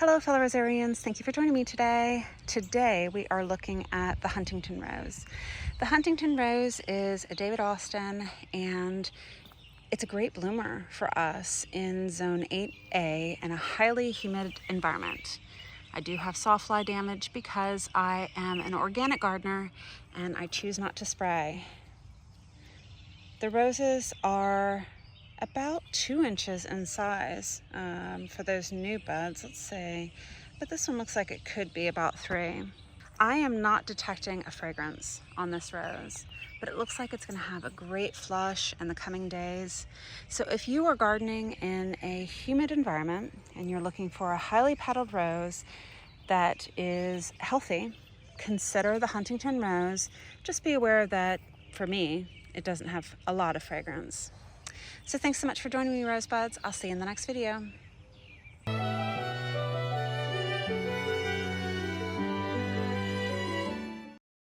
Hello fellow rosarians, thank you for joining me today. Today we are looking at the Huntington rose. The Huntington rose is a David Austin and it's a great bloomer for us in zone 8A in a highly humid environment. I do have sawfly damage because I am an organic gardener and I choose not to spray. The roses are about 2 inches in size for those new buds, let's see. But this one looks like it could be about 3. I am not detecting a fragrance on this rose, but it looks like it's gonna have a great flush in the coming days. So if you are gardening in a humid environment and you're looking for a highly petaled rose that is healthy, consider the Huntington rose. Just be aware that for me, it doesn't have a lot of fragrance. So thanks so much for joining me, rosebuds. I'll see you in the next video.